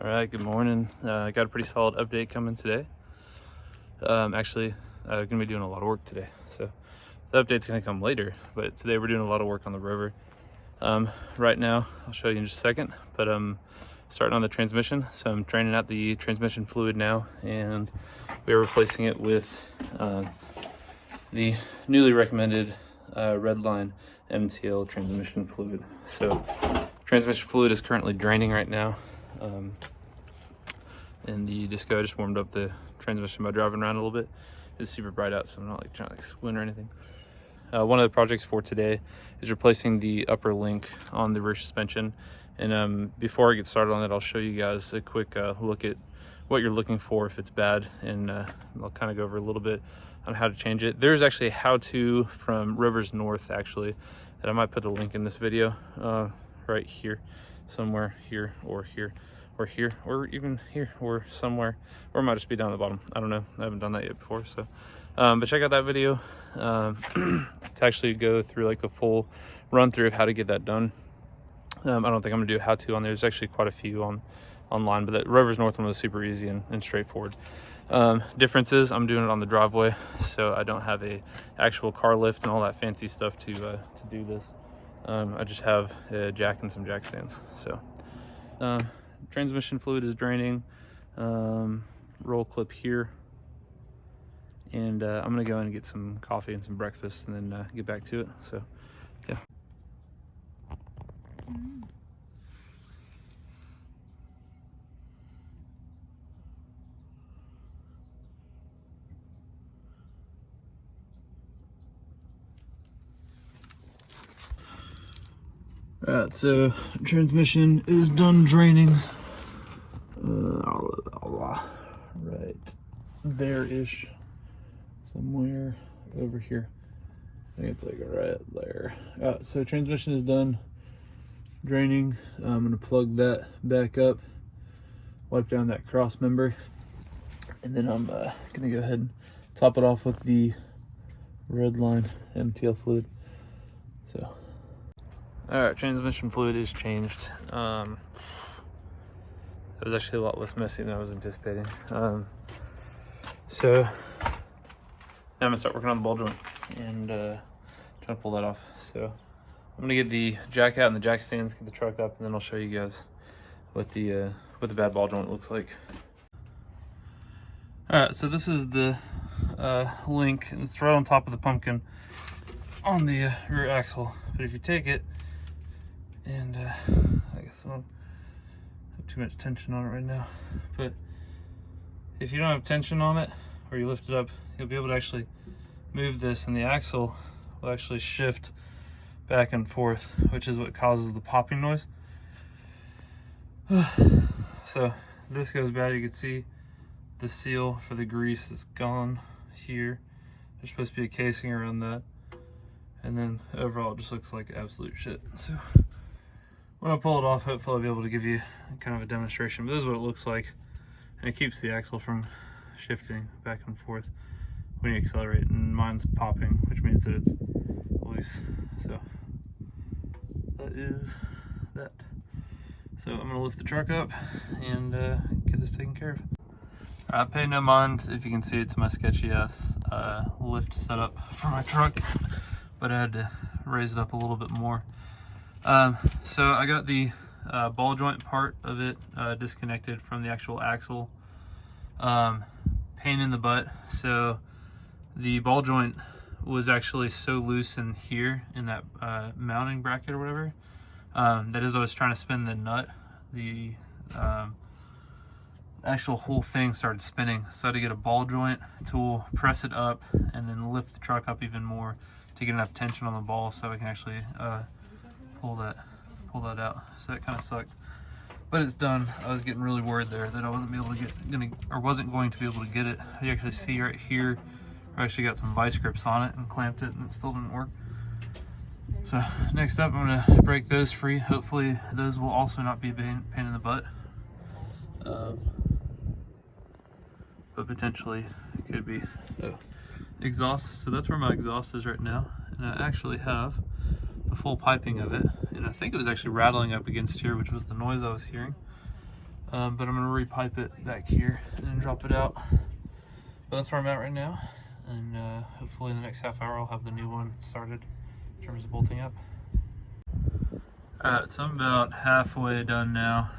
All right, good morning. I got a pretty solid update coming today. Actually, I'm gonna be doing a lot of work today, so the update's gonna come later, but today we're doing a lot of work on the Rover. Right now, I'll show you in just a second, but I'm starting on the transmission. So I'm draining out the transmission fluid now, and we're replacing it with the newly recommended Redline MTL transmission fluid. So transmission fluid is currently draining right now. And the disco, I just warmed up the transmission by driving around a little bit. It's super bright out, so I'm not like trying to squint or anything. One of the projects for today is replacing the upper link on the rear suspension. And before I get started on that, I'll show you guys a quick look at what you're looking for if it's bad, and I'll kind of go over a little bit on how to change it. There's actually a how-to from Rovers North, actually, that I might put a link in this video right here, somewhere here, or here, or here, or even here, or somewhere, or it might just be down the bottom. I don't know. I haven't done that yet before, so but check out that video to actually go through like the full run through of how to get that done. I don't think I'm gonna do a how-to on there. There's actually quite a few online, but that Rovers North one was super easy and straightforward. Differences, I'm doing it on the driveway, so I don't have a actual car lift and all that fancy stuff to do this. I just have a jack and some jack stands. So transmission fluid is draining. Roll clip here, and I'm gonna go in and get some coffee and some breakfast and then get back to it. So yeah. All right, so transmission is done draining. Right there-ish, somewhere over here. I think it's like right there. So transmission is done draining. I'm gonna plug that back up, wipe down that cross member, and then I'm gonna go ahead and top it off with the Redline MTL fluid. So. All right, transmission fluid is changed. It was actually a lot less messy than I was anticipating. So now I'm gonna start working on the ball joint and try to pull that off. So I'm gonna get the jack out and the jack stands, get the truck up, and then I'll show you guys what the bad ball joint looks like. All right, so this is the link, and it's right on top of the pumpkin on the rear axle. But if you take it, and I guess I don't have too much tension on it right now, but if you don't have tension on it or you lift it up, you'll be able to actually move this, and the axle will actually shift back and forth, which is what causes the popping noise. So this goes bad. You can see the seal for the grease is gone here. There's supposed to be a casing around that, and then overall it just looks like absolute shit. So when I pull it off, hopefully I'll be able to give you kind of a demonstration. But this is what it looks like, and it keeps the axle from shifting back and forth when you accelerate, and mine's popping, which means that it's loose. So that is that. So I'm gonna lift the truck up and get this taken care of. I pay no mind if you can see it to my sketchy ass lift setup for my truck, but I had to raise it up a little bit more. So I got the ball joint part of it disconnected from the actual axle. Pain in the butt. So the ball joint was actually so loose in here in that mounting bracket or whatever, that as I was trying to spin the nut, the actual whole thing started spinning. So I had to get a ball joint tool, press it up, and then lift the truck up even more to get enough tension on the ball so I can actually pull that out. So that kind of sucked, but it's done. I was getting really worried there that I wasn't going to be able to get it. You actually see right here, I actually got some vice grips on it and clamped it, and it still didn't work. So next up, I'm gonna break those free. Hopefully those will also not be a pain in the butt, but potentially it could be. Exhaust, so that's where my exhaust is right now, and I actually have the full piping of it, and I think it was actually rattling up against here, which was the noise I was hearing. but I'm gonna repipe it back here and then drop it out. But that's where I'm at right now, and hopefully in the next half hour I'll have the new one started in terms of bolting up. Alright, so I'm about halfway done now.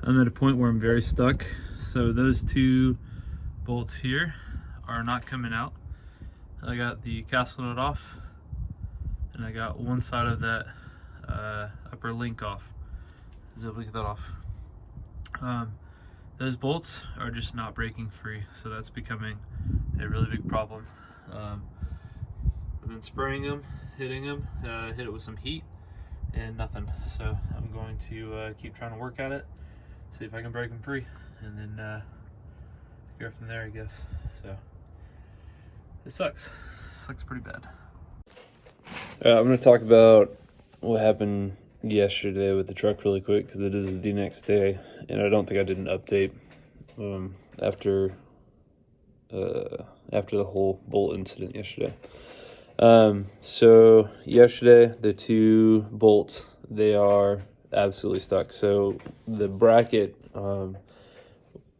I'm at a point where I'm very stuck. So those two bolts here are not coming out. I got the castle nut off, and I got one side of that upper link off. I was able to get that off. Those bolts are just not breaking free, so that's becoming a really big problem. I've been spraying them, hitting them, hit it with some heat, and nothing. So I'm going to keep trying to work at it, see if I can break them free, and then go from there, I guess. So it sucks. It sucks pretty bad. I'm going to talk about what happened yesterday with the truck really quick, because it is the next day, and I don't think I did an update after the whole bolt incident yesterday. So yesterday, the two bolts, they are absolutely stuck. So the bracket, I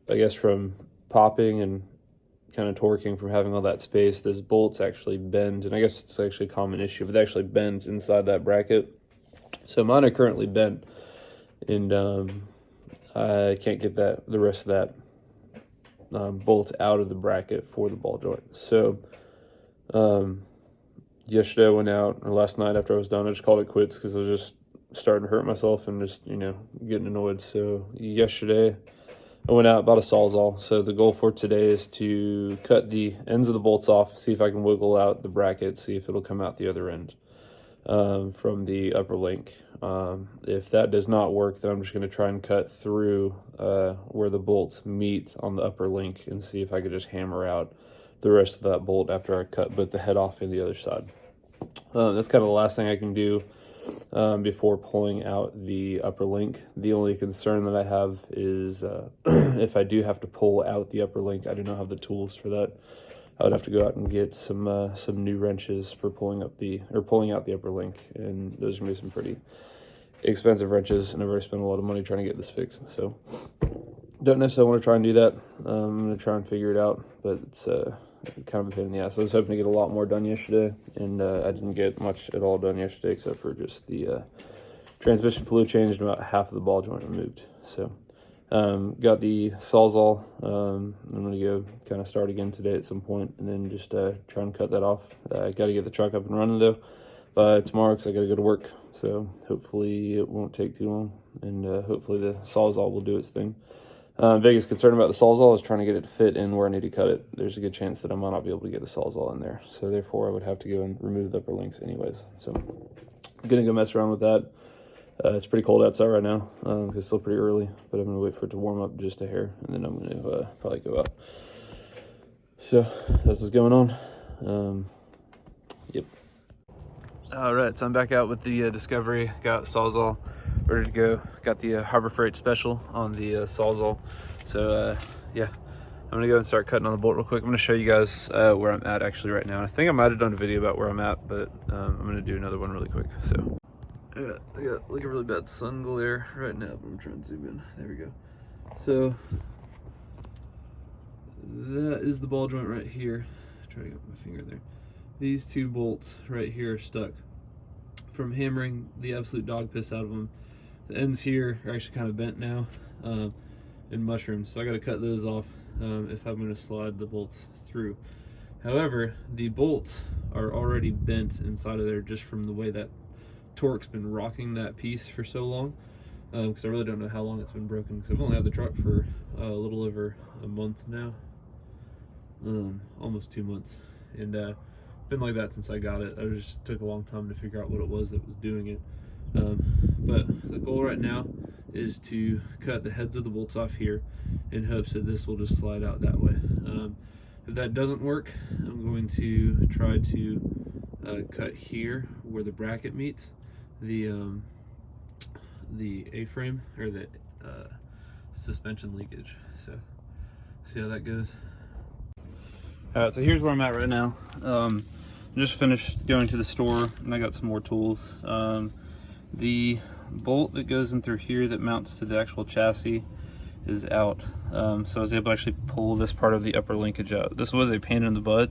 guess from popping and kind of torquing from having all that space, those bolts actually bend, and I guess it's actually a common issue, but they actually bend inside that bracket. So mine are currently bent, and I can't get the rest of that bolt out of the bracket for the ball joint. So yesterday I went out, or last night after I was done, I just called it quits because I was just starting to hurt myself and just, getting annoyed. So yesterday I went out, bought a Sawzall. So the goal for today is to cut the ends of the bolts off, see if I can wiggle out the bracket, see if it'll come out the other end from the upper link. If that does not work, then I'm just going to try and cut through where the bolts meet on the upper link and see if I could just hammer out the rest of that bolt after I cut both the head off and the other side. That's kind of the last thing I can do before pulling out the upper link. The only concern that I have is if I do have to pull out the upper link, I do not have the tools for that. I would have to go out and get some new wrenches for pulling out the upper link, and those are gonna be some pretty expensive wrenches, and I've already spent a lot of money trying to get this fixed. So don't necessarily want to try and do that. I'm gonna try and figure it out, but it's kind of a pain in the ass. I was hoping to get a lot more done yesterday, and I didn't get much at all done yesterday except for just the transmission fluid changed and about half of the ball joint removed. So got the Sawzall. I'm gonna go kind of start again today at some point, and then just try and cut that off. I got to get the truck up and running though by tomorrow, because I got to go to work. So hopefully it won't take too long, and hopefully the Sawzall will do its thing. Biggest concern about the Sawzall is trying to get it to fit in where I need to cut it. There's a good chance that I might not be able to get the Sawzall in there, so therefore I would have to go and remove the upper links anyways. So I'm gonna go mess around with that. It's pretty cold outside right now because it's still pretty early, but I'm gonna wait for it to warm up just a hair, and then I'm gonna probably go out. So that's what's going on. Yep. All right, so I'm back out with the Discovery. Got Sawzall ready to go. Got the Harbor Freight special on the Sawzall. So yeah, I'm gonna go and start cutting on the bolt real quick. I'm gonna show you guys where I'm at actually right now. I think I might have done a video about where I'm at, but I'm gonna do another one really quick. So I got like a really bad sun glare right now, but I'm trying to zoom in. There we go. So that is the ball joint right here. Try to get my finger there. These two bolts right here are stuck from hammering the absolute dog piss out of them. The ends here are actually kind of bent now and mushroomed, so I got to cut those off if I'm going to slide the bolts through. However, the bolts are already bent inside of there just from the way that torque's been rocking that piece for so long, because I really don't know how long it's been broken, because I've only had the truck for a little over a month now, almost 2 months, and been like that since I got it. I just took a long time to figure out what it was that was doing it. But the goal right now is to cut the heads of the bolts off here in hopes that this will just slide out that way. If that doesn't work, I'm going to try to cut here where the bracket meets the A-frame, or the suspension linkage. So see how that goes. Alright, so here's where I'm at right now. Just finished going to the store, and I got some more tools. The bolt that goes in through here that mounts to the actual chassis is out. So I was able to actually pull this part of the upper linkage out. This was a pain in the butt,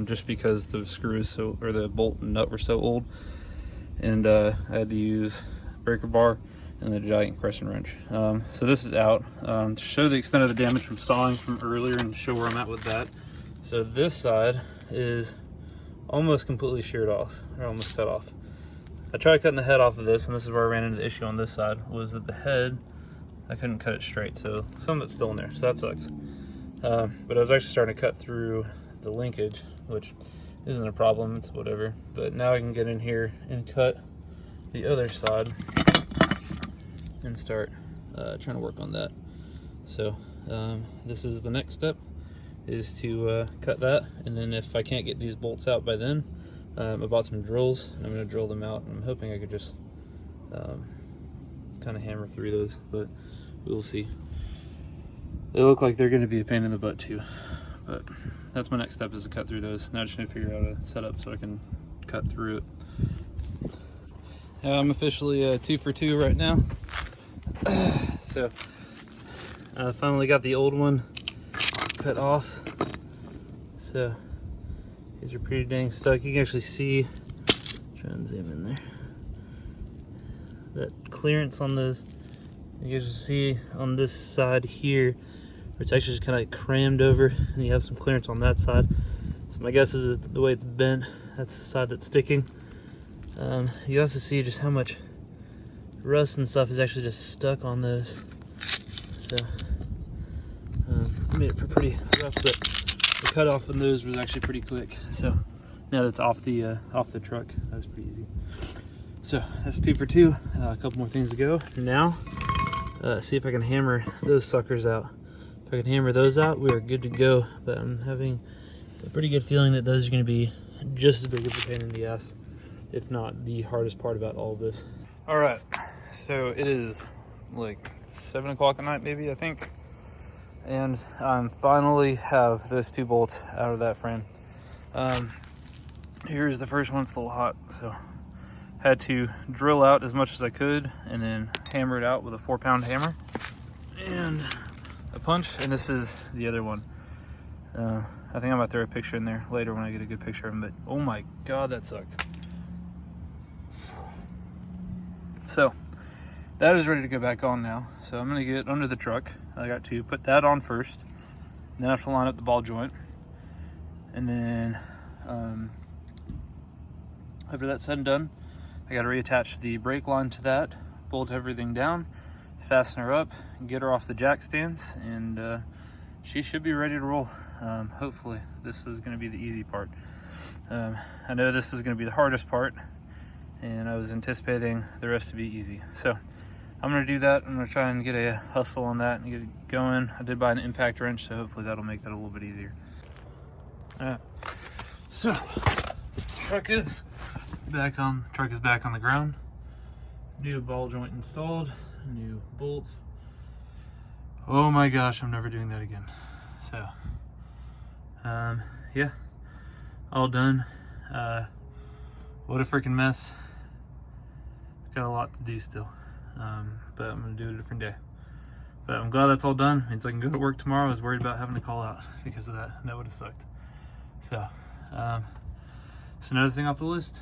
just because the screws or the bolt and nut were so old, and I had to use breaker bar and the giant crescent wrench. So this is out. To show the extent of the damage from sawing from earlier and show where I'm at with that. So this side is almost completely sheared off, or almost cut off. I tried cutting the head off of this, and this is where I ran into the issue on this side, was that the head, I couldn't cut it straight, so some of it's still in there, so that sucks. But I was actually starting to cut through the linkage, which isn't a problem, it's whatever. But now I can get in here and cut the other side and start trying to work on that. So this is the next step, is to cut that, and then if I can't get these bolts out by then, I bought some drills, and I'm going to drill them out, and I'm hoping I could just kind of hammer through those, but we'll see. They look like they're going to be a pain in the butt too, but that's my next step, is to cut through those. Now I just need to figure out a setup so I can cut through it. I'm officially 2 for 2 right now. So I finally got the old one cut off, so these are pretty dang stuck. You can actually see, try and zoom in there, that clearance on those. You guys can see on this side here, where it's actually just kind of like crammed over, and you have some clearance on that side. So my guess is that the way it's bent, that's the side that's sticking. You also see just how much rust and stuff is actually just stuck on those. So I made it for pretty rough, but the cutoff on those was actually pretty quick. So now that's off the truck, that was pretty easy. So that's 2 for 2. A couple more things to go. Now, see if I can hammer those suckers out. If I can hammer those out, we are good to go. But I'm having a pretty good feeling that those are going to be just as big of a pain in the ass, if not the hardest part about all of this. All right, so it is like 7 o'clock at night, maybe, I think. And I finally have those 2 bolts out of that frame. Here's the first one. It's a little hot, so had to drill out as much as I could and then hammer it out with a 4-pound hammer and a punch. And this is the other one. I think I might throw a picture in there later when I get a good picture of him, but oh my God, that sucked. So that is ready to go back on now. So I'm gonna get under the truck. I got to put that on first, then I have to line up the ball joint, and then after that's said and done, I got to reattach the brake line to that, bolt everything down, fasten her up, get her off the jack stands, and she should be ready to roll. Hopefully this is going to be the easy part. I know this is going to be the hardest part, and I was anticipating the rest to be easy. So I'm going to do that. I'm going to try and get a hustle on that and get it going. I did buy an impact wrench, so hopefully that'll make that a little bit easier. So truck is back on the ground. New ball joint installed, new bolts. Oh my gosh, I'm never doing that again. So yeah, all done. What a freaking mess. Got a lot to do still, but I'm gonna do it a different day. But I'm glad that's all done. It means I can go to work tomorrow. I was worried about having to call out because of that, and that would have sucked. So so another thing off the list,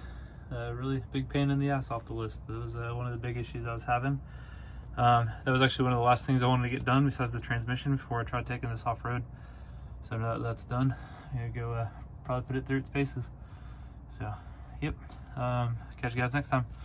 really big pain in the ass off the list, but it was one of the big issues I was having. That was actually one of the last things I wanted to get done besides the transmission before I tried taking this off-road. So now that that's done, I'm gonna go probably put it through its paces. So yep, catch you guys next time.